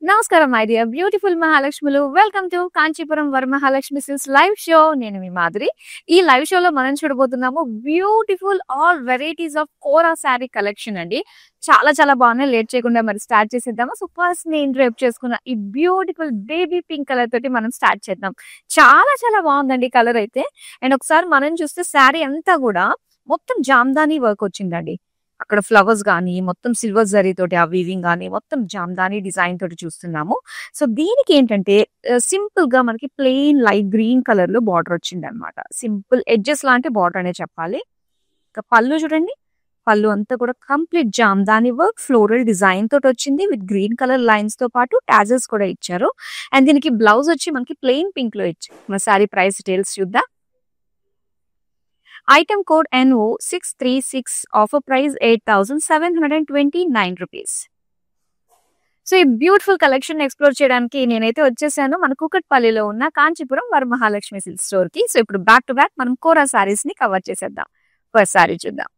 నమస్కారం my dear beautiful మహాలక్ష్ములు. Welcome to Kanchipuram Varamahalakshmi silks live show. నేను మీ మాధురి. ఈ లైవ్ షోలో మనం చూడబోతున్నాము beautiful all varieties of kora sari collection అండి. చాలా చాలా బాగున్నాయి. లేట్ చేయకుండా మరి స్టార్ట్ చేసేద్దాము. సో ఫస్ట్ నేను రేపు చేసుకున్న ఈ బ్యూటిఫుల్ బేబీ పింక్ కలర్ తోటి మనం స్టార్ట్ చేద్దాం. చాలా చాలా బాగుందండి కలర్ అయితే. అండ్ ఒకసారి మనం చూస్తే శారీ అంతా కూడా మొత్తం జామ్దాని వర్క్ వచ్చిందండి. అక్కడ ఫ్లవర్స్ గానీ, మొత్తం సిల్వర్ జరీ తోటి ఆ వీవింగ్ గానీ, మొత్తం జామ్దాని డిజైన్ తోటి చూస్తున్నాము. సో దీనికి ఏంటంటే సింపుల్ గా మనకి ప్లెయిన్ లైట్ గ్రీన్ కలర్ లో బార్డర్ వచ్చిందనమాట. సింపుల్ ఎడ్జెస్ లాంటి బార్డర్ అనే చెప్పాలి. ఇక పళ్ళు చూడండి. పళ్ళు అంతా కూడా complete Jamdani work floral design తోటి వచ్చింది. విత్ గ్రీన్ కలర్ లైన్స్ తో పాటు టాజెస్ కూడా ఇచ్చారు. అండ్ దీనికి బ్లౌజ్ వచ్చి మనకి ప్లెయిన్ పింక్ లో ఇచ్చారు. మన సారీ ప్రైస్ డీటెయిల్స్ చూద్దాం. Item code NO636, offer price 8,729 rupees. So ఈ బ్యూటిఫుల్ కలెక్షన్ ఎక్స్ప్లోర్ చేయడానికి నేనైతే వచ్చేసాను మన కూకట్పల్లిలో ఉన్న కాంచీపురం వరమహాలక్ష్మి సిల్క్ స్టోర్ కి. సో ఇప్పుడు బ్యాక్ టు బ్యాక్ మనం కోరా సారీస్ ని కవర్ చేసేద్దాం. ఫస్ట్ సారీ చూద్దాం.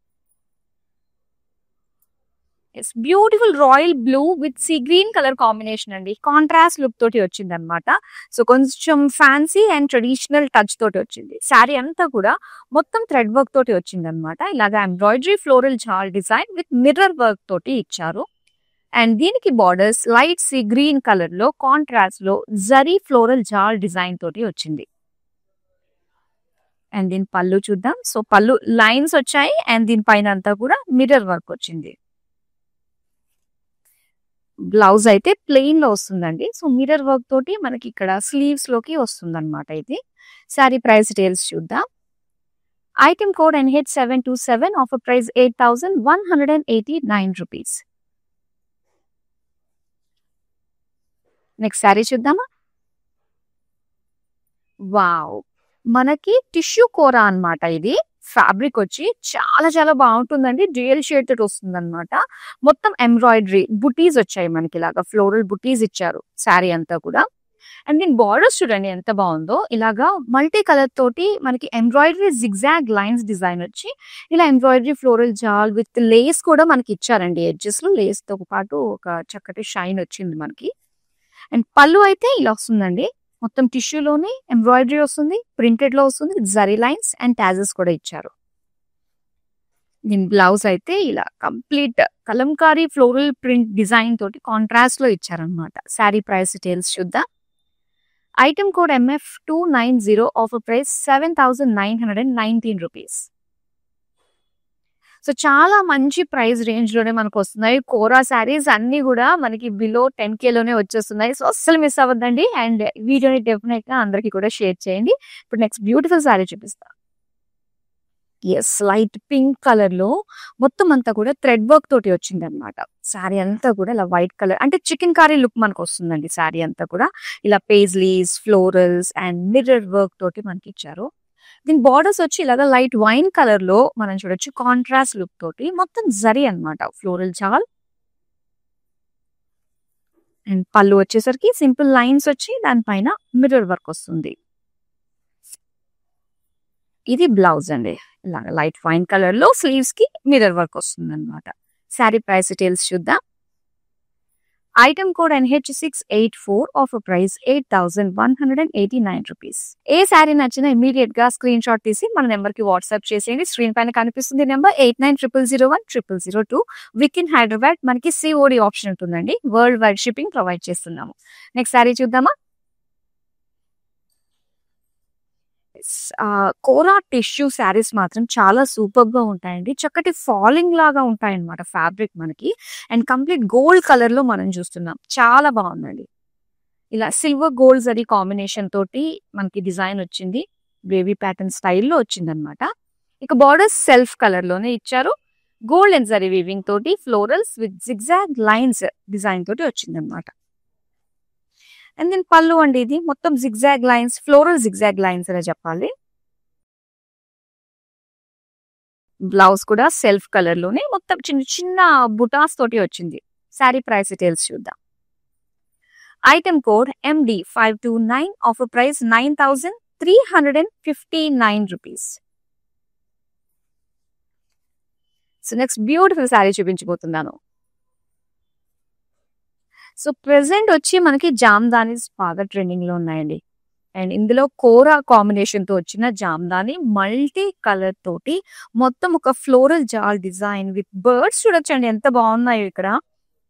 Beautiful royal blue with sea green colour combination అండి. కాంట్రాస్ట్ లుక్ తోటి వచ్చింది అనమాట. సో కొంచెం ఫ్యాన్సీ అండ్ ట్రెడిషనల్ టచ్ తోటి వచ్చింది. శారీ అంతా కూడా మొత్తం థ్రెడ్ వర్క్ తోటి వచ్చింది అనమాట. ఇలాగా embroidery floral jaal design with mirror work తోటి ఇచ్చారు. అండ్ దీనికి borders light sea green colour లో కాంట్రాస్ట్ లో జరీ ఫ్లోరల్ జాల్ డిజైన్ తోటి వచ్చింది. అండ్ దీని పళ్ళు చూద్దాం. సో పళ్ళు లైన్స్ వచ్చాయి అండ్ దీనిపైన అంతా కూడా మిర్రర్ వర్క్ వచ్చింది. బ్లౌజ్ అయితే ప్లెయిన్ లో వస్తుందండి. సో మిర్రర్ వర్క్ తోటి మనకి ఇక్కడ స్లీవ్స్ లోకి వస్తుంది అనమాట. ఇది సారీ ప్రైస్ డీటెయిల్స్ చూద్దాం. Item code NH727, offer price 8,189 rupees. Next sorry చూద్దామా. వావ్, మనకి టిష్యూ కోరా అన్నమాట. ఇది ఫ్యాబ్రిక్ వచ్చి చాలా చాలా బాగుంటుందండి. డ్యూయల్ షేడ్ తోటి వస్తుంది అనమాట. మొత్తం ఎంబ్రాయిడరీ బుటీస్ వచ్చాయి మనకి. ఇలాగా ఫ్లోరల్ బుటీస్ ఇచ్చారు శారీ అంతా కూడా. అండ్ దీని బార్డర్స్ చూడండి ఎంత బాగుందో. ఇలాగా మల్టీ కలర్ తోటి మనకి ఎంబ్రాయిడరీ జిగ్జాగ్ లైన్స్ డిజైన్ వచ్చి ఇలా ఎంబ్రాయిడరీ ఫ్లోరల్ జాల్ విత్ లేస్ కూడా మనకి ఇచ్చారండి. ఎడ్జెస్ లో లేస్ తో పాటు ఒక చక్కటి షైన్ వచ్చింది మనకి. అండ్ పళ్ళు అయితే ఇలా వస్తుందండి. మొత్తం టిష్యూలోనే ఎంబ్రాయిడరీ వస్తుంది, ప్రింటెడ్ లో వస్తుంది, జరీ లైన్స్ అండ్ టాజెస్ కూడా ఇచ్చారు. దీని బ్లౌజ్ అయితే ఇలా complete Kalamkari floral print design తోటి కాంట్రాస్ట్ లో ఇచ్చారనమాట. శారీ ప్రైస్ డీటెయిల్స్ చూద్దాం. Item code MF290, offer price 7,919 rupees. So చాలా మంచి ప్రైస్ రేంజ్ లోనే మనకు వస్తున్నాయి. కోరా శారీస్ అన్ని కూడా మనకి బిలో 10K లోనే వచ్చేస్తున్నాయి. సో అస్సలు మిస్ అవ్వద్దండి. అండ్ వీడియోని డెఫినెట్ గా అందరికి కూడా షేర్ చేయండి. ఇప్పుడు నెక్స్ట్ బ్యూటిఫుల్ శారీ చూపిస్తా. ఎస్, లైట్ పింక్ కలర్ లో మొత్తం అంతా కూడా థ్రెడ్ వర్క్ తోటి వచ్చింది అనమాట. శారీ అంతా కూడా ఇలా వైట్ కలర్ అంటే చికెన్ కర్రీ లుక్ మనకు వస్తుందండి. శారీ అంతా కూడా ఇలా paisleys, florals and mirror work తోటి మనకి ఇచ్చారు. దీని బార్డర్స్ వచ్చి ఇలాగా లైట్ వైన్ కలర్ లో మనం చూడొచ్చు. కాంట్రాస్ట్ లుక్ తోటి మొత్తం జరీ అన్నమాట, ఫ్లోరల్ జాల్. అండ్ పళ్ళు వచ్చేసరికి సింపుల్ లైన్స్ వచ్చి దానిపైన మిర్రర్ వర్క్ వస్తుంది. ఇది బ్లౌజ్ అండి. ఇలాగ లైట్ వైన్ కలర్ లో స్లీవ్స్ కి మిర్రర్ వర్క్ వస్తుంది అనమాట. శారీ ప్రైస్ డీటెయిల్స్ చూద్దాం. Item code NH684, offer price 8,189 rupees. ఏ శారీ నచ్చినా ఇమీడియట్ గా స్క్రీన్ షాట్ తీసి మన నెంబర్ కి వాట్సాప్ చేసేయండి. స్క్రీన్ పైన కనిపిస్తుంది నెంబర్ 8900010002. విత్ ఇన్ హైదరాబాద్ మనకి COD ఆప్షన్ ఉంటుందండి. వరల్డ్ వైడ్ షిప్పింగ్ ప్రొవైడ్ చేస్తున్నాము. నెక్స్ట్ శారీ చూద్దామా. కోరా టిష్యూ శారీస్ మాత్రం చాలా సూపర్ గా ఉంటాయండి. చక్కటి ఫాలింగ్ లాగా ఉంటాయి అనమాట ఫ్యాబ్రిక్ మనకి. అండ్ కంప్లీట్ గోల్డ్ కలర్ లో మనం చూస్తున్నాం. చాలా బాగుందండి. ఇలా సిల్వర్ గోల్డ్ జరీ కాంబినేషన్ తోటి మనకి డిజైన్ వచ్చింది. బేబీ ప్యాటర్న్ స్టైల్లో వచ్చింది అనమాట. ఇక బార్డర్స్ సెల్ఫ్ కలర్ లోనే ఇచ్చారు. గోల్డ్ అండ్ జరీ వీవింగ్ తోటి florals with zigzag lines design తోటి వచ్చింది అనమాట. అండ్ దీని పళ్ళు అండి. ఇది మొత్తం zigzag lines, floral zigzag lines అనే చెప్పాలి. బ్లౌజ్ కూడా సెల్ఫ్ కలర్ లోనే మొత్తం చిన్న చిన్న బుటాస్ తోటి వచ్చింది. శారీ ప్రైస్ డీటెయిల్స్ చూద్దాం. Item code MD529, offer price 9,359 rupees. So next beautiful sari చూపించబోతున్నాను. సో ప్రెసెంట్ వచ్చి మనకి జామ్దానీస్ బాగా ట్రెండింగ్ లో ఉన్నాయండి. అండ్ ఇందులో కోరా కాంబినేషన్ తో వచ్చిన జామ్దాని మల్టీ కలర్ తోటి మొత్తం ఒక floral jaal design with birds చూడొచ్చండి ఎంత బాగున్నాయో ఇక్కడ.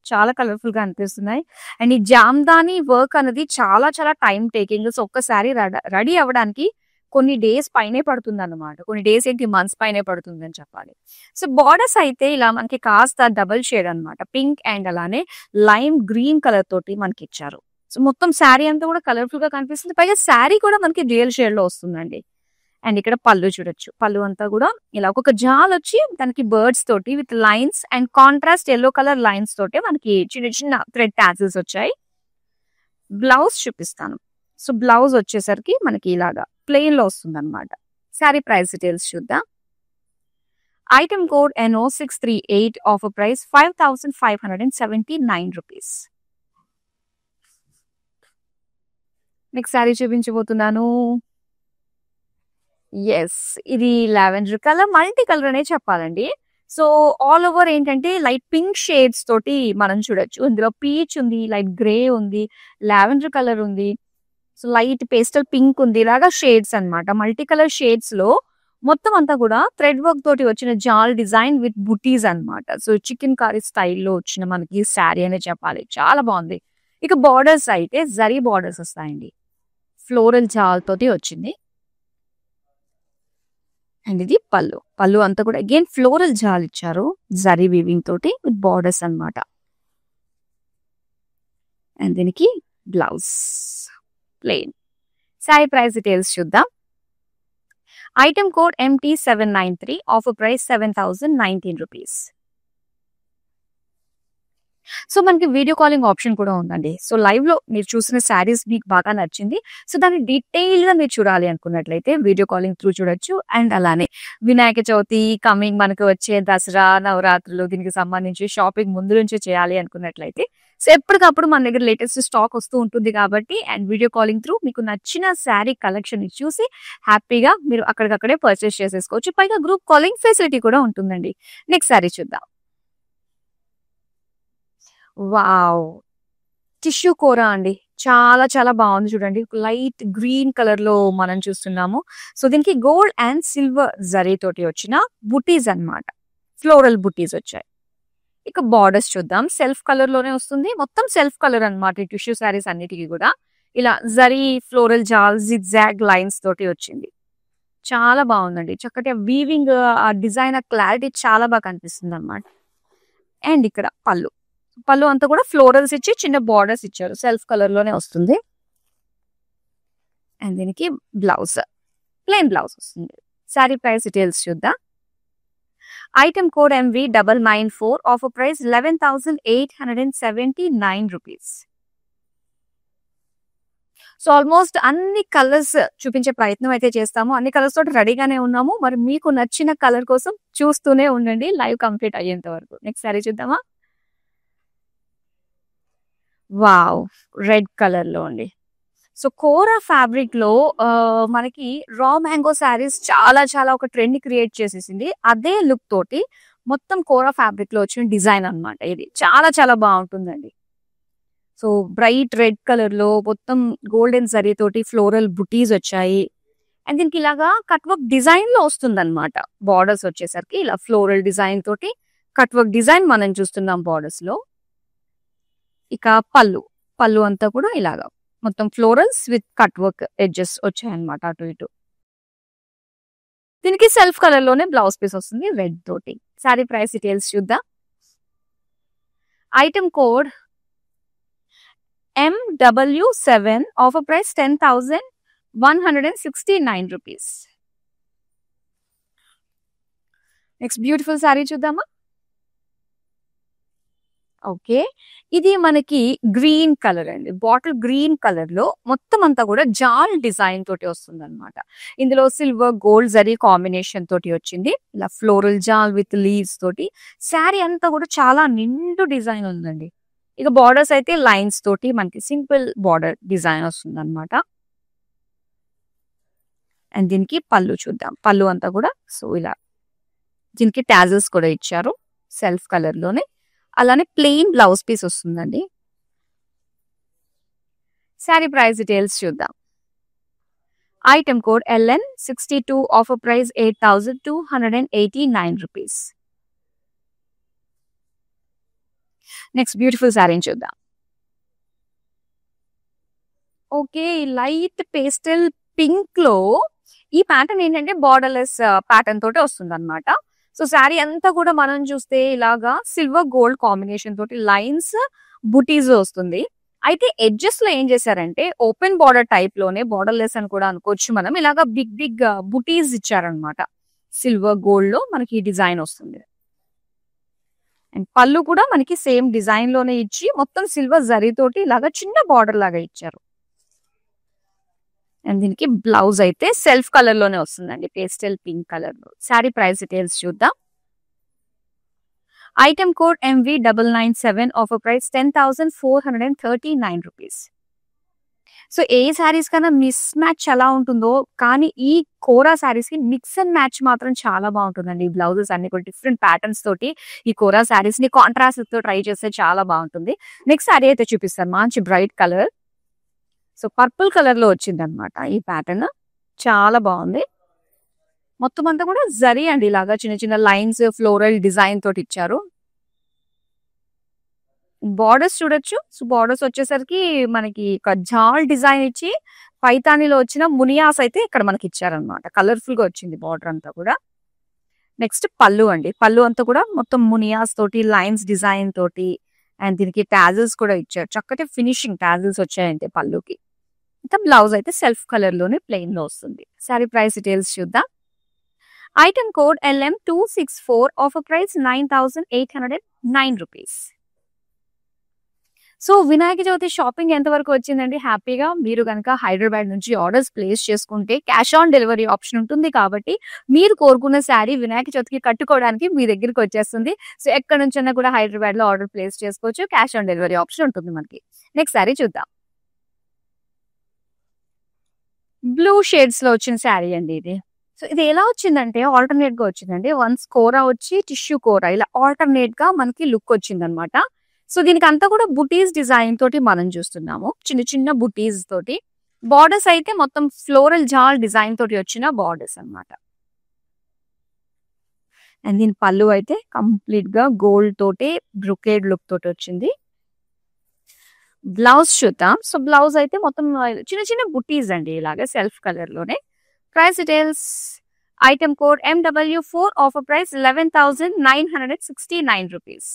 చాలా కలర్ఫుల్ గా అనిపిస్తున్నాయి. అండ్ ఈ జామ్దాని వర్క్ అనేది చాలా చాలా టైం టేకింగ్. సో ఒక్కసారి రెడీ అవ్వడానికి కొన్ని డేస్ పైనే పడుతుంది అన్నమాట. కొన్ని డేస్ ఏంటి, మంత్స్ పైనే పడుతుంది అని చెప్పాలి. సో బార్డర్స్ అయితే ఇలా మనకి కాస్త డబుల్ షేడ్ అన్నమాట. పింక్ అండ్ అలానే లైమ్ గ్రీన్ కలర్ తోటి మనకి ఇచ్చారు. సో మొత్తం శారీ అంతా కూడా కలర్ఫుల్ గా కనిపిస్తుంది. పైగా శారీ కూడా మనకి రియల్ షేడ్ లో వస్తుందండి. అండ్ ఇక్కడ పళ్ళు చూడొచ్చు. పళ్ళు అంతా కూడా ఇలా ఒక్కొక్క జాల్ వచ్చి దానికి బర్డ్స్ తోటి with lines and contrast yellow colour lines తోటి మనకి చిన్న చిన్న థ్రెడ్ టాజిల్స్ వచ్చాయి. బ్లౌజ్ చూపిస్తాను. సో బ్లౌజ్ వచ్చేసరికి మనకి ఇలాగా ప్లెయిన్ లో వస్తుంది అనమాట. శారీ ప్రైస్ డీటెయిల్స్ చూద్దాం. Item code NO638, offer price 5579 rupees. Next sari చూపించబోతున్నాను. ఎస్, ఇది లావెండర్ కలర్, మల్టీ కలర్ అనే చెప్పాలండి. సో ఆల్ ఓవర్ ఏంటంటే లైట్ పింక్ షేడ్స్ తోటి మనం చూడొచ్చు. ఇందులో పీచ్ ఉంది, లైట్ గ్రే ఉంది, లావెండర్ కలర్ ఉంది, సో లైట్ పేస్టల్ పింక్ ఉంది. ఇలాగా షేడ్స్ అన్నమాట. మల్టీ కలర్ షేడ్స్ లో మొత్తం అంతా కూడా థ్రెడ్ వర్క్ తోటి వచ్చిన జాల్ డిజైన్ విత్ బుటీస్ అన్నమాట. సో చికెన్ కర్రీ స్టైల్లో వచ్చిన మనకి శారీ అనే చెప్పాలి. చాలా బాగుంది. ఇక బార్డర్స్ అయితే జరీ బార్డర్స్ వస్తాయండి. ఫ్లోరల్ జాల్ తోటి వచ్చింది. అండ్ ఇది పళ్ళు. పళ్ళు అంతా కూడా అగైన్ ఫ్లోరల్ జాల్ ఇచ్చారు జరీ వీవింగ్ తోటి విత్ బార్డర్స్ అన్నమాట. అండ్ దీనికి blouse plain. Sari price details చూద్దాం. Item code MT793, offer price 7019 rupees. So మనకి వీడియో కాలింగ్ ఆప్షన్ కూడా ఉందండి. సో లైవ్ లో మీరు చూసిన శారీస్ మీకు బాగా నచ్చింది, సో దాన్ని డీటెయిల్ గా మీరు చూడాలి అనుకున్నట్లయితే వీడియో కాలింగ్ త్రూ చూడొచ్చు. అండ్ అలానే వినాయక చవితి కమింగ్ మనకు వచ్చే దసరా నవరాత్రులు దీనికి సంబంధించి షాపింగ్ ముందు నుంచే చేయాలి అనుకున్నట్లయితే సో ఎప్పటికప్పుడు మన దగ్గర లేటెస్ట్ స్టాక్ వస్తూ ఉంటుంది కాబట్టి అండ్ వీడియో కాలింగ్ త్రూ మీకు నచ్చిన శారీ కలెక్షన్ చూసి హ్యాపీగా మీరు అక్కడికక్కడే పర్చేస్ చేసేసుకోవచ్చు. పైగా గ్రూప్ కాలింగ్ ఫెసిలిటీ కూడా ఉంటుందండి. నెక్స్ట్ శారీ చూద్దాం. వావ్, టిష్యూ కోరా అండి. చాలా చాలా బాగుంది చూడండి. లైట్ గ్రీన్ కలర్ లో మనం చూస్తున్నాము. సో దీనికి గోల్డ్ అండ్ సిల్వర్ జరీ తోటి వచ్చిన బుటీస్ అన్నమాట. ఫ్లోరల్ బుటీస్ వచ్చాయి. ఇక బార్డర్స్ చూద్దాం. సెల్ఫ్ కలర్ లోనే వస్తుంది. మొత్తం సెల్ఫ్ కలర్ అన్నమాట. ఈ టిష్యూ శారీస్ అన్నిటికీ కూడా ఇలా జరీ ఫ్లోరల్ జాల్ జిగ్జాగ్ లైన్స్ తోటి వచ్చింది. చాలా బాగుందండి. చక్కటి వీవింగ్ ఆ డిజైన్ ఆ క్లారిటీ చాలా బాగా కనిపిస్తుంది అన్నమాట. అండ్ ఇక్కడ పళ్ళు. పళ్ళు అంతా కూడా ఫ్లోరల్స్ ఇచ్చి చిన్న బార్డర్స్ ఇచ్చారు. సెల్ఫ్ కలర్ లోనే వస్తుంది. అండ్ దీనికి బ్లౌజ్ ప్లెయిన్ బ్లౌజ్ వస్తుంది. శారీ ప్రైస్ డీటెయిల్స్ చూద్దాం. Item code MV994, offer price 11,879 rupees. So almost అన్ని కలర్స్ చూపించే ప్రయత్నం అయితే చేస్తాము. అన్ని కలర్స్ తోటి రెడీగానే ఉన్నాము. మరి మీకు నచ్చిన కలర్ కోసం చూస్తూనే ఉండండి లైవ్ కంప్లీట్ అయ్యేంత వరకు. నెక్స్ట్ శారీ చూద్దామా. వావ్, రెడ్ కలర్ లో అండి. సో కోరా ఫ్యాబ్రిక్ లో మనకి రా మ్యాంగో శారీస్ చాలా చాలా ఒక ట్రెండ్ క్రియేట్ చేసేసింది. అదే లుక్ తోటి మొత్తం కోరా ఫ్యాబ్రిక్ లో వచ్చిన డిజైన్ అన్నమాట. ఇది చాలా చాలా బాగుంటుందండి. సో బ్రైట్ రెడ్ కలర్ లో మొత్తం గోల్డెన్ జరీ తోటి ఫ్లోరల్ బుటీస్ వచ్చాయి. అండ్ దీనికి ఇలాగా కట్ వర్క్ డిజైన్ లో వస్తుంది అనమాట. బార్డర్స్ వచ్చేసరికి ఇలా ఫ్లోరల్ డిజైన్ తోటి కట్ వర్క్ డిజైన్ మనం చూస్తున్నాం బార్డర్స్ లో. ఇక పళ్ళు అంతా కూడా ఇలాగా మొత్తం florals with cut work edges వచ్చాయన్నమాట అటు ఇటు. దీనికి సెల్ఫ్ కలర్ లోనే బ్లౌజ్ పీస్ వస్తుంది రెడ్ తోటి. శారీ ప్రైస్ డీటెయిల్స్ చూద్దాం. Item code MW7, offer price 10,169 rupees. Next beautiful sari చూద్దామా. ఓకే, ఇది మనకి గ్రీన్ కలర్ అండి. బాటిల్ గ్రీన్ కలర్ లో మొత్తం అంతా కూడా జాల్ డిజైన్ తోటి వస్తుంది అనమాట. ఇందులో సిల్వర్ గోల్డ్ జరీ కాంబినేషన్ తోటి వచ్చింది. ఇలా ఫ్లోరల్ జాల్ విత్ లీవ్స్ తోటి శారీ అంతా కూడా చాలా నిండు డిజైన్ ఉందండి. ఇక బార్డర్స్ అయితే లైన్స్ తోటి మనకి సింపుల్ బార్డర్ డిజైన్ వస్తుంది అనమాట. అండ్ దీనికి పళ్ళు చూద్దాం. పళ్ళు అంతా కూడా సో ఇలా దీనికి టాజల్స్ కూడా ఇచ్చారు సెల్ఫ్ కలర్ లోనే. అలానే ప్లెయిన్ బ్లౌజ్ పీస్ వస్తుందండి. శారీ ప్రైస్ డీటెయిల్స్ చూద్దాం. Item code LN62, offer price 8,289 rupees. Next beautiful శారీని చూద్దాం. ఓకే, లైట్ పేస్టల్ పింక్ లో ఈ ప్యాటర్న్ ఏంటంటే బార్డర్లెస్ ప్యాటర్న్ తోటి వస్తుంది అనమాట. సో శారీ అంతా కూడా మనం చూస్తే ఇలాగా సిల్వర్ గోల్డ్ కాంబినేషన్ తోటి లైన్స్ బుటీస్ వస్తుంది. అయితే ఎడ్జెస్ లో ఏం చేశారంటే ఓపెన్ బార్డర్ టైప్ లోనే బార్డర్లెస్ అని కూడా అనుకోవచ్చు మనం, ఇలాగా బిగ్ బిగ్ బుటీస్ ఇచ్చారనమాట. సిల్వర్ గోల్డ్ లో మనకి ఈ డిజైన్ వస్తుంది. అండ్ పళ్ళు కూడా మనకి సేమ్ డిజైన్ లోనే ఇచ్చి మొత్తం సిల్వర్ జరీ తోటి ఇలాగా చిన్న బార్డర్ లాగా ఇచ్చారు. అండ్ దీనికి బ్లౌజ్ అయితే సెల్ఫ్ కలర్ లోనే వస్తుందండి, పేస్టల్ పింక్ కలర్ లో. శారీ ప్రైస్ డీటెయిల్స్ చూద్దాం. Item code MV997, offer price 10,439 rupees. So ఏ శారీస్ కన్నా మిస్ మ్యాచ్ ఎలా ఉంటుందో కానీ ఈ కోరా శారీస్ కి మిక్స్ అండ్ మ్యాచ్ మాత్రం చాలా బాగుంటుందండి. ఈ బ్లౌజెస్ అన్ని కూడా డిఫరెంట్ ప్యాటర్న్స్ తోటి ఈ కోరా శారీస్ ని కాంట్రాస్ట్ తో ట్రై చేస్తే చాలా బాగుంటుంది. నెక్స్ట్ శారీ అయితే చూపిస్తాను, మంచి bright colour. So purple colour లో వచ్చింది అనమాట ఈ ప్యాటర్న్, చాలా బాగుంది. మొత్తం అంతా కూడా జరీ అండి, ఇలాగా చిన్న చిన్న లైన్స్ ఫ్లోరల్ డిజైన్ తోటి ఇచ్చారు. బార్డర్స్ చూడొచ్చు. సో బార్డర్స్ వచ్చేసరికి మనకి ఒక జాల్ డిజైన్ ఇచ్చి పైతానిలో వచ్చిన మునియాస్ అయితే ఇక్కడ మనకి ఇచ్చారనమాట. కలర్ఫుల్ గా వచ్చింది బార్డర్ అంతా కూడా. నెక్స్ట్ పళ్ళు అండి, పళ్ళు అంతా కూడా మొత్తం మునియాస్ తోటి లైన్స్ డిజైన్ తోటి అండ్ దీనికి టాజిల్స్ కూడా ఇచ్చారు. చక్కటి ఫినిషింగ్ టాజిల్స్ వచ్చాయంటే పళ్ళుకి. ఇంకా బ్లౌజ్ అయితే సెల్ఫ్ కలర్ లోనే ప్లెయిన్ లో వస్తుంది. శారీ ప్రైస్ డీటెయిల్స్ చూద్దాం. Item code LM264, offer price 9,809 rupees. So Vinayaka Chavithi shopping ఎంతవరకు వచ్చిందండి? హ్యాపీగా మీరు కనుక హైదరాబాద్ నుంచి ఆర్డర్స్ ప్లేస్ చేసుకుంటే క్యాష్ ఆన్ డెలివరీ ఆప్షన్ ఉంటుంది కాబట్టి మీరు కోరుకున్న శారీ వినాయక చవితికి కట్టుకోవడానికి మీ దగ్గరికి వచ్చేస్తుంది. సో ఎక్కడ నుంచైనా కూడా హైదరాబాద్ లో ఆర్డర్ ప్లేస్ చేసుకోవచ్చు, క్యాష్ ఆన్ డెలివరీ ఆప్షన్ ఉంటుంది మనకి. నెక్స్ట్ శారీ చూద్దాం. బ్లూ షేడ్స్ లో వచ్చిన శారీ అండి ఇది. సో ఇది ఎలా వచ్చిందంటే ఆల్టర్నేట్ గా వచ్చిందండి. వన్స్ కోరా వచ్చి టిష్యూ కోరా ఇలా ఆల్టర్నేట్ గా మనకి లుక్ వచ్చింది అనమాట. సో దీనికి అంతా కూడా బుటీస్ డిజైన్ తోటి మనం చూస్తున్నాము, చిన్న చిన్న బుటీస్ తోటి. బార్డర్స్ అయితే మొత్తం ఫ్లోరల్ జాల్ డిజైన్ తోటి వచ్చిన బార్డర్స్ అనమాట. అండ్ దీని పళ్ళు అయితే కంప్లీట్ గా గోల్డ్ తోటి బ్రొకేడ్ లుక్ తోటి వచ్చింది. బ్లౌజ్ చూద్దాం. సో బ్లౌజ్ అయితే మొత్తం చిన్న చిన్న బుటీస్ అండి, ఇలాగే సెల్ఫ్ కలర్ లోనే. Price details. Item code MW4, offer price 11,969 rupees.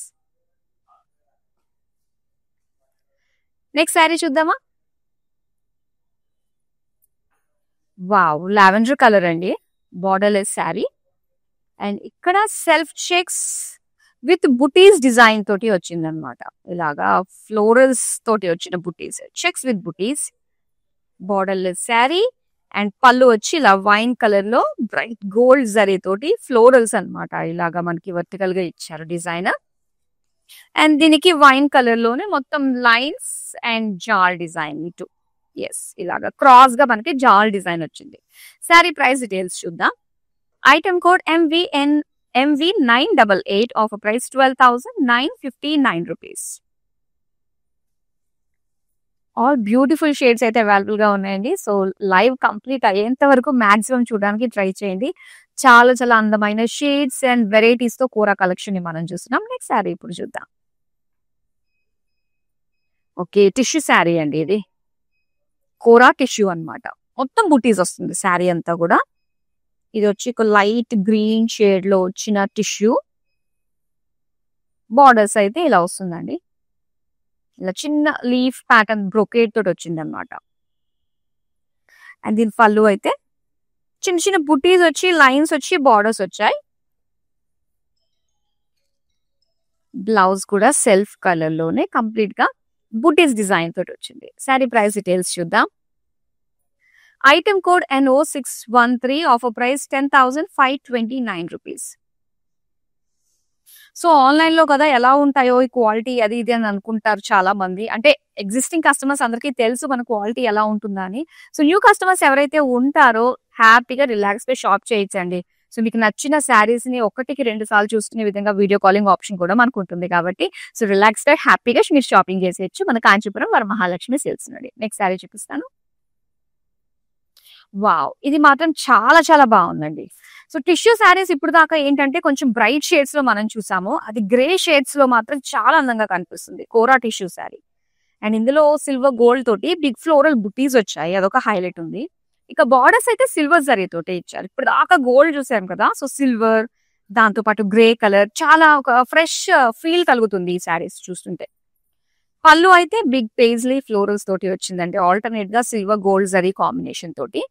Next sari చూద్దామా. వావ్, లావెండర్ కలర్ అండి, బార్డర్లెస్ శారీ. అండ్ ఇక్కడ self checks with buttis design తోటి వచ్చింది అనమాట. ఇలాగా ఫ్లోరల్స్ తోటి వచ్చిన బుటీస్, checks with buttis, borderless sari. And పళ్ళు వచ్చి ఇలా వైన్ కలర్ లో బ్రైట్ గోల్డ్ జరీ తోటి ఫ్లోరల్స్ అనమాట. ఇలాగా మనకి వర్టికల్ గా ఇచ్చారు డిజైన్. అండ్ దీనికి వైన్ కలర్ లోనే మొత్తం లైన్స్ అండ్ జాల్ డిజైన్ ఇటు. ఎస్, ఇలాగా క్రాస్ గా మనకి జాల్ డిజైన్ వచ్చింది. శారీ ప్రైస్ డీటెయిల్స్ చూద్దాం. Item code MV988, offer price 12,959 rupees. All beautiful shades అయితే అవైలబుల్ గా ఉన్నాయండి. సో లైవ్ కంప్లీట్ అయ్యేంత వరకు మాక్సిమం చూడడానికి ట్రై చేయండి. చాలా చాలా అందమైన షేడ్స్ అండ్ వెరైటీస్ తో కోరా కలెక్షన్ ని మనం చూస్తున్నాం. నెక్స్ట్ శారీ ఇప్పుడు చూద్దాం. ఓకే, టిష్యూ శారీ అండి ఇది. కోరా టిష్యూ అన్నమాట. మొత్తం బుటీస్ వస్తుంది శారీ అంతా కూడా. ఇది వచ్చి ఒక లైట్ గ్రీన్ షేడ్ లో వచ్చిన టిష్యూ. బార్డర్స్ అయితే ఇలా వస్తుందండి, ఇలా చిన్న లీఫ్ ప్యాటర్న్ బ్రొకేడ్ తోటి వచ్చింది అనమాట. అండ్ దీని పళ్ళు అయితే చిన్న చిన్న బుటీస్ వచ్చి లైన్స్ వచ్చి బార్డర్స్ వచ్చాయి. బ్లౌజ్ కూడా సెల్ఫ్ కలర్ లోనే కంప్లీట్ గా బుటీస్ డిజైన్ తోటి వచ్చింది. శారీ ప్రైస్ డీటెయిల్స్ చూద్దాం. Item code NO613, offer price 10,529 rupees. So online లో కదా ఎలా ఉంటాయో ఈ క్వాలిటీ అది ఇది అని అనుకుంటారు చాలా మంది. అంటే ఎగ్జిస్టింగ్ కస్టమర్స్ అందరికీ తెలుసు మన క్వాలిటీ ఎలా ఉంటుందా అని. సో న్యూ కస్టమర్స్ ఎవరైతే ఉంటారో హ్యాపీగా రిలాక్స్ గా షాప్ చేయొచ్చండి. సో మీకు నచ్చిన శారీస్ ని ఒకటికి 2 సార్లు చూసుకునే విధంగా వీడియో కాలింగ్ ఆప్షన్ కూడా మనకు ఉంటుంది కాబట్టి సో రిలాక్స్‌గా హ్యాపీగా మీరు షాపింగ్ చేసేయొచ్చు మన కాంచీపురం వరమహాలక్ష్మి సేల్స్ నుండి. నెక్స్ట్ శారీ చూపిస్తాను. వావ్! ఇది మాత్రం చాలా చాలా బావుందండి. సో టిష్యూ శారీస్ ఇప్పుడు దాకా ఏంటంటే కొంచెం బ్రైట్ షేడ్స్‌లో మనం చూసాము. అది గ్రే షేడ్స్‌లో మాత్రం చాలా అందంగా కనిపిస్తుంది. కోరా టిష్యూ శారీ. అండ్ ఇందులో సిల్వర్ గోల్డ్ తోటి బిగ్ ఫ్లోరల్ బుటీస్ వచ్చాయి. అదొక హైలైట్ ఉంది. ఇక బార్డర్స్ అయితే సిల్వర్ జరీ తోటే ఇచ్చారు. ఇప్పుడు దాకా గోల్డ్ చూసాం కదా! సో సిల్వర్ దాంతో పాటు గ్రే కలర్ చాలా ఒక ఫ్రెష్ ఫీల్ కలుగుతుంది ఈ శారీస్ చూస్తుంటే. పళ్ళు అయితే బిగ్ పేజ్లీ ఫ్లోరల్స్ తోటి వచ్చిందండి. ఆల్టర్‌నేట్ గా సిల్వర్ గోల్డ్ జరీ కాంబినేషన్ తోటి.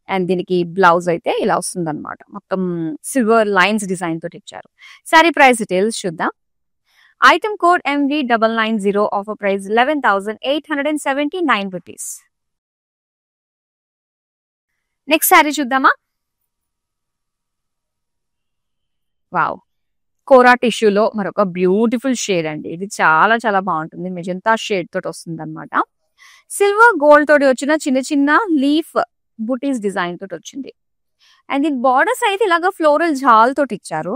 అండ్ దీనికి బ్లౌజ్ అయితే ఇలా వస్తుందన్నమాట. మొత్తం సిల్వర్ లైన్స్ డిజైన్ తోటి ఇచ్చారు. శారీ ప్రైస్ డీటెయిల్స్ చూద్దాం. Item code MV990 offer price 11,879 rupees. Next sari చూద్దామా. వావ్! కోరా టిష్యూలో మరొక బ్యూటిఫుల్ షేడ్ అండి. ఇది చాలా చాలా బాగుంటుంది. మెజంతా షేడ్ తోటి వస్తుందన్నమాట. సిల్వర్ గోల్డ్ తోటి వచ్చిన చిన్న చిన్న లీఫ్ బుటీస్ డిజైన్ తోటి వచ్చింది. అండ్ దీని బార్డర్స్ అయితే ఇలాగా ఫ్లోరల్ జాల్ తోటి ఇచ్చారు.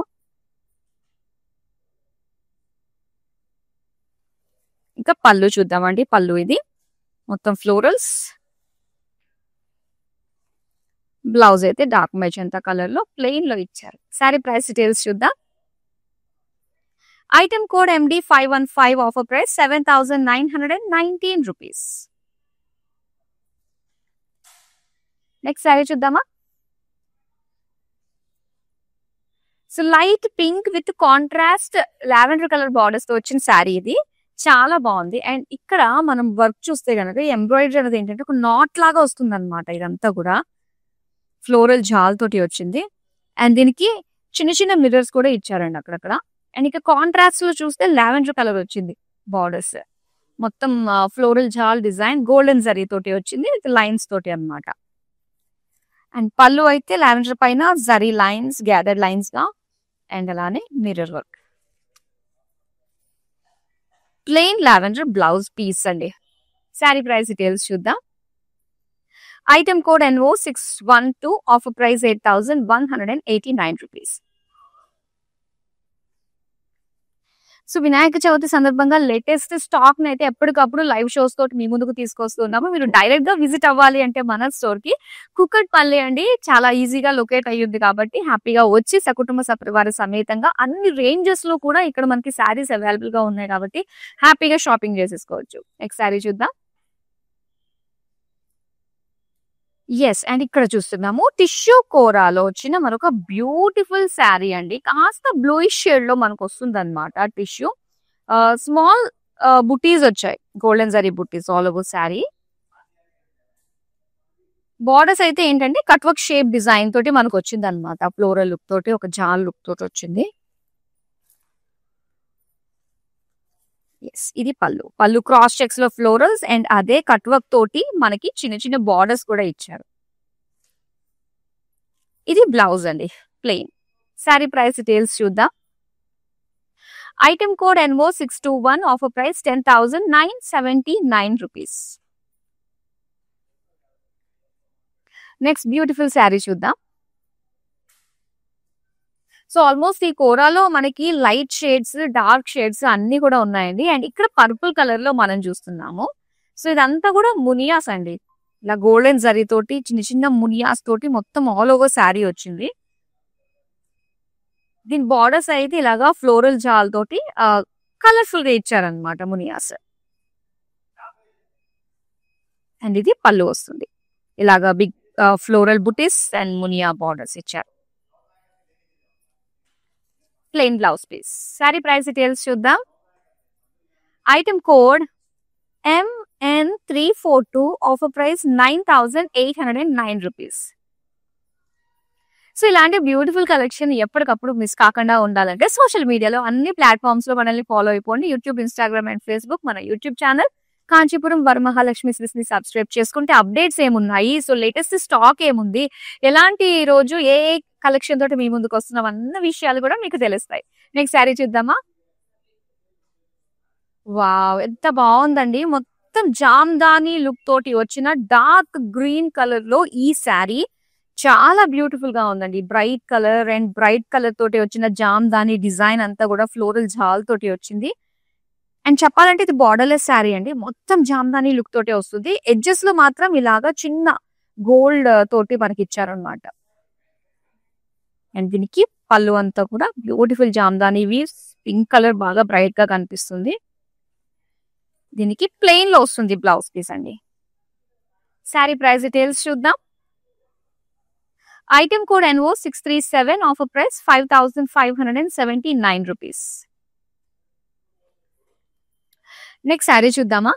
ఇంకా పళ్ళు చూద్దామండి. పళ్ళు ఇది మొత్తం ఫ్లోరల్స్. బ్లౌజ్ అయితే డార్క్ మెజంతా కలర్ లో ప్లెయిన్ లో ఇచ్చారు. శారీ ప్రైస్ డీటెయిల్స్ చూద్దాం. Item code MD515 offer price 7,919 rupees. Next sari చూద్దామా. So light pink with contrast lavender colour borders తో వచ్చిన శారీ ఇది చాలా బాగుంది. అండ్ ఇక్కడ మనం వర్క్ చూస్తే కనుక ఎంబ్రాయిడరీ అనేది ఏంటంటే ఒక నాట్ లాగా వస్తుంది అనమాట. ఇదంతా కూడా ఫ్లోరల్ జాల్ తోటి వచ్చింది. అండ్ దీనికి చిన్న చిన్న మిర్రర్స్ కూడా ఇచ్చారండి అక్కడక్కడ. అండ్ ఇక కాంట్రాస్ట్ లో చూస్తే లావెండర్ కలర్ వచ్చింది బార్డర్స్. మొత్తం floral jaal design golden zari తోటి వచ్చింది విత్ లైన్స్ తోటి అన్నమాట. అండ్ పళ్ళు అయితే లావెండర్ పైన జరీ లైన్స్ గ్యాదర్డ్ లైన్స్ గా అండ్ అలానే mirror work. Plain lavender blouse piece అండి. శారీ ప్రైస్ డీటెయిల్స్ చూద్దాం. Item code NO612 offer price 8,189 rupees. So Vinayaka Chavithi సందర్భంగా లేటెస్ట్ స్టాక్ అయితే ఎప్పటికప్పుడు లైవ్ షోస్ తోటి మీ ముందుకు తీసుకొస్తున్నాము. మీరు డైరెక్ట్ గా విజిట్ అవ్వాలి అంటే మన స్టోర్ కి కుక్కట్పల్లి అండి. చాలా ఈజీగా లొకేట్ అయ్యింది కాబట్టి హ్యాపీగా వచ్చి సకుటుంబ సపరివార సమేతంగా అన్ని రేంజెస్ లో కూడా ఇక్కడ మనకి శారీస్ అవైలబుల్ గా ఉన్నాయి కాబట్టి హ్యాపీగా షాపింగ్ చేసేసుకోవచ్చు. నెక్స్ట్ శారీ చూద్దాం. ఎస్ అండ్ ఇక్కడ చూస్తున్నాము టిష్యూ కోరాలో వచ్చిన మరొక బ్యూటిఫుల్ శారీ అండి. కాస్త బ్లూయిష్ షేడ్ లో మనకు వస్తుంది అనమాట. టిష్యూ స్మాల్ బుటీస్ వచ్చాయి. గోల్డెన్ జరీ బుటీస్ ఆల్ ఓవర్ శారీ. బార్డర్స్ అయితే ఏంటంటే కట్ వర్క్ షేప్ డిజైన్ తోటి మనకు వచ్చింది అనమాట. ఫ్లోరల్ లుక్ తోటి ఒక జాల్ లుక్ తోటి వచ్చింది. ఇది పళ్ళు. పళ్ళు క్రాస్ చెక్స్ లో ఫ్లోరల్స్ అండ్ అదే కట్ వర్క్ తోటి మనకి చిన్న చిన్న బార్డర్స్ కూడా ఇచ్చారు. ఇది బ్లౌజ్ అండి ప్లెయిన్. శారీ ప్రైస్ డీటెయిల్స్ చూద్దాం. Item code NO621 offer price 10,979 rupees. Next beautiful sari చూద్దాం. సో ఆల్మోస్ట్ ఈ కోరాలో మనకి లైట్ షేడ్స్ డార్క్ షేడ్స్ అన్ని కూడా ఉన్నాయండి. అండ్ ఇక్కడ పర్పుల్ కలర్ లో మనం చూస్తున్నాము. సో ఇదంతా కూడా మునియాస్ అండి. ఇలా గోల్డెన్ జరీ తోటి చిన్న చిన్న మునియాస్ తోటి మొత్తం ఆల్ ఓవర్ శారీ వచ్చింది. దీని బార్డర్స్ అయితే ఇలాగా ఫ్లోరల్ జాల్ తోటి కలర్ఫుల్ గా ఇచ్చారనమాట మునియాస్. అండ్ ఇది పళ్ళు వస్తుంది. ఇలాగా బిగ్ ఫ్లోరల్ బుటీస్ అండ్ మునియా బార్డర్స్ ఇచ్చారు. Plain blouse piece. Sari price details చూద్దాం. Item code MN342 offer price 9,809 rupees. So ఇలాంటి బ్యూటిఫుల్ కలెక్షన్ ఎప్పటికప్పుడు మిస్ కాకుండా ఉండాలంటే సోషల్ మీడియాలో అన్ని ప్లాట్ఫామ్స్ లో మనల్ని ఫాలో అయిపోండి. YouTube, Instagram and Facebook. మన YouTube channel Kanchipuram Varamahalakshmi silks ని సబ్స్క్రైబ్ చేసుకుంటే అప్డేట్స్ ఏమున్నాయి, సో లేటెస్ట్ స్టాక్ ఏముంది, ఎలాంటి రోజు ఏ కలెక్షన్ తోటి మీ ముందుకు వస్తున్నాం అన్న విషయాలు కూడా మీకు తెలుస్తాయి. నెక్స్ట్ శారీ చూద్దామా. వావ్ ఎంత బాగుందండి. మొత్తం జామ్దాని లుక్ తోటి వచ్చిన డార్క్ గ్రీన్ కలర్ లో ఈ శారీ చాలా బ్యూటిఫుల్ గా ఉందండి. Bright colour and bright colour తోటి వచ్చిన జామ్దాని డిజైన్ అంతా కూడా ఫ్లోరల్ జాల్ తోటి వచ్చింది. అండ్ చెప్పాలంటే ఇది బార్డర్‌లెస్ శారీ అండి. మొత్తం జామ్దాని లుక్ తోటే వస్తుంది. ఎడ్జెస్ లో మాత్రం ఇలాగా చిన్న గోల్డ్ తోటి మనకి ఇచ్చారనమాట. అండ్ దీనికి పళ్ళు అంతా కూడా beautiful jamdani weaves, pink colour బాగా బ్రైట్ గా కనిపిస్తుంది. దీనికి ప్లెయిన్ లో వస్తుంది బ్లౌజ్ పీస్ అండి. శారీ ప్రైస్ డీటెయిల్స్ చూద్దాం. Item code NO 637, offer price 5579 rupees. Next sari చూద్దామా.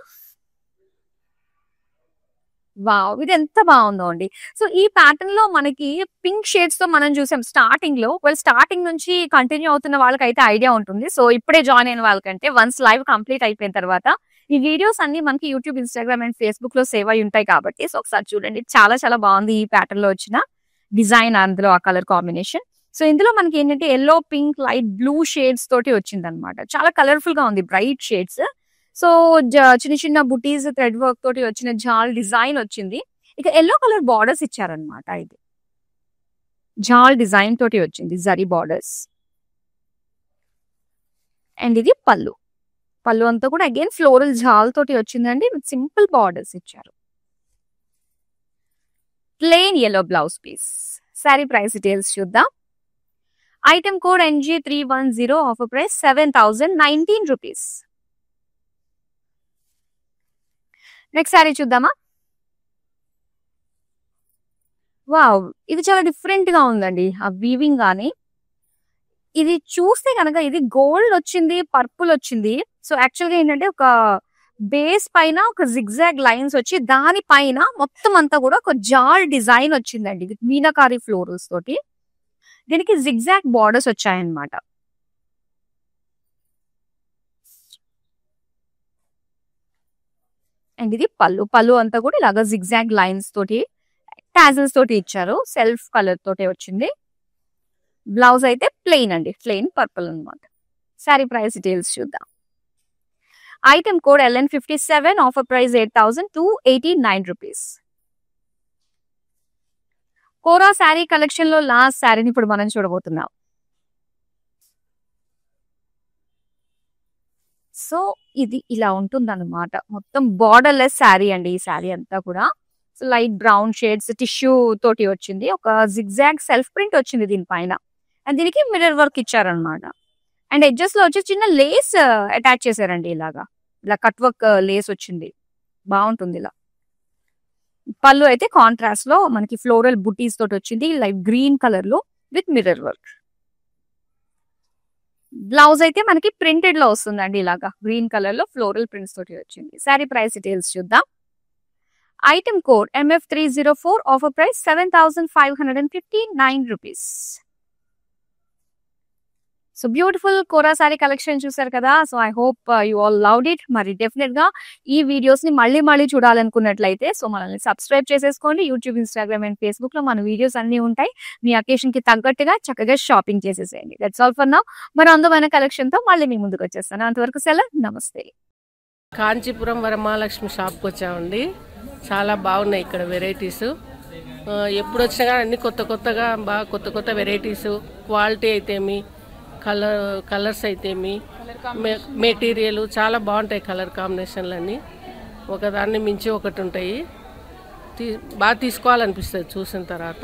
వావ్! ఇది ఎంత బాగుందో అండి. సో ఈ ప్యాటర్న్ లో మనకి పింక్ షేడ్స్ తో మనం చూసాం స్టార్టింగ్ లో. స్టార్టింగ్ నుంచి కంటిన్యూ అవుతున్న వాళ్ళకైతే ఐడియా ఉంటుంది. సో ఇప్పుడే జాయిన్ అయిన వాళ్ళకంటే వన్స్ లైవ్ కంప్లీట్ అయిపోయిన తర్వాత ఈ వీడియోస్ అన్ని మనకి యూట్యూబ్, ఇన్స్టాగ్రామ్ అండ్ ఫేస్బుక్ లో సేవ్ అయి ఉంటాయి కాబట్టి సో ఒకసారి చూడండి. చాలా చాలా బాగుంది ఈ ప్యాటర్న్ లో వచ్చిన డిజైన్, అందులో ఆ కలర్ కాంబినేషన్. సో ఇందులో మనకి ఏంటంటే yellow, pink, light blue shades తోటి వచ్చింది అనమాట. చాలా కలర్ఫుల్ గా ఉంది, బ్రైట్ షేడ్స్. సో చిన్న చిన్న బుటీస్ థ్రెడ్ వర్క్ తోటి వచ్చిన జాల్ డిజైన్ వచ్చింది. ఇక ఎల్లో కలర్ బార్డర్స్ ఇచ్చారనమాట. ఇది జాల్ డిజైన్ తోటి వచ్చింది, జరీ బార్డర్స్. అండ్ ఇది పళ్ళు. పళ్ళు అంతా కూడా అగైన్ ఫ్లోరల్ జాల్ తోటి వచ్చిందండి. సింపుల్ బార్డర్స్ ఇచ్చారు. Plain yellow blouse piece. Sari price details చూద్దాం. Item code NG310, offer price 7019 rupees. Next sari చూద్దామా. వావ్! ఇది చాలా డిఫరెంట్ గా ఉందండి. ఆ వీవింగ్ గానీ ఇది చూస్తే కనుక ఇది గోల్డ్ వచ్చింది, పర్పుల్ వచ్చింది. సో యాక్చువల్ గా ఏంటంటే ఒక బేస్ పైన ఒక జిగ్జాగ్ లైన్స్ వచ్చి దాని పైన మొత్తం అంతా కూడా ఒక జాల్ డిజైన్ వచ్చిందండి. ఇది మీనాకారి ఫ్లోరల్స్ తోటి. దీనికి జిగ్జాగ్ బార్డర్స్ వచ్చాయన్నమాట. అండ్ ఇది పళ్ళు. పళ్ళు అంతా కూడా ఇలాగా జిగ్జాగ్ లైన్స్ తోటి, టాజల్స్ తోటి ఇచ్చారు. సెల్ఫ్ కలర్ తోటి వచ్చింది. బ్లౌజ్ అయితే ప్లెయిన్ అండి, ప్లెయిన్ పర్పుల్ అనమాట. శారీ ప్రైస్ డీటెయిల్స్ చూద్దాం. Item code LN57, offer price 8289 rupees. Kora sari collection లో లాస్ట్ శారీని ఇప్పుడు మనం చూడబోతున్నాం. సో ఇది ఇలా ఉంటుందన్నమాట. మొత్తం బార్డర్లెస్ శారీ అండి ఈ శారీ అంతా కూడా. So light brown shades tissue తోటి వచ్చింది. ఒక జిగ్జాగ్ సెల్ఫ్ ప్రింట్ వచ్చింది దీనిపైన. అండ్ దీనికి మిర్రర్ వర్క్ ఇచ్చారనమాట. అండ్ ఎడ్జెస్ లో వచ్చి చిన్న లేస్ అటాచ్ చేశారండి. ఇలాగా ఇలా కట్ వర్క్ లేస్ వచ్చింది, బాగుంటుంది ఇలా. పళ్ళు అయితే కాంట్రాస్ట్ లో మనకి ఫ్లోరల్ బుటీస్ తోటి వచ్చింది, లైట్ గ్రీన్ కలర్ లో విత్ మిర్రర్ వర్క్. బ్లౌజ్ అయితే మనకి ప్రింటెడ్ లో వస్తుందండి, ఇలాగా గ్రీన్ కలర్ లో ఫ్లోరల్ ప్రింట్స్ తోటి వచ్చింది. శారీ ప్రైస్ డీటెయిల్స్ చూద్దాం. Item code MF304, offer price 7559 rupees. So beautiful kora sari collection చూసారు కదా. So I hope you all loved it. మరి డెఫినెట్ గా ఈ వీడియోస్ ని మళ్ళీ చూడాలనుకున్నట్లయితే సో మనల్ని సబ్స్క్రైబ్ చేసేసుకోండి. యూట్యూబ్, ఇన్స్టాగ్రామ్ అండ్ ఫేస్బుక్ లో మన వీడియోస్ అన్ని ఉంటాయి. మీ అకేషన్ కి తగ్గట్టుగా చక్కగా షాపింగ్ చేసేసేయండి. That's all for now. మరి అందమైన కలెక్షన్ తో మళ్ళీ మీ ముందుకు వచ్చేస్తాను. అంతవరకు సెలవు, నమస్తే. కాంచీపురం వరమహాలక్ష్మి షాప్కి వచ్చామండి. చాలా బాగున్నాయి ఇక్కడ వెరైటీస్. ఎప్పుడు వచ్చినా కానీ అన్ని కొత్తగా బాగా కొత్త వెరైటీస్, క్వాలిటీ అయితేమి, కలర్స్ అయితేమి, మెటీరియల్ చాలా బాగుంటాయి. కలర్ కాంబినేషన్లు అన్నీ ఒకదాన్ని మించి ఒకటి ఉంటాయి. బాగా తీసుకోవాలనిపిస్తుంది చూసిన తర్వాత.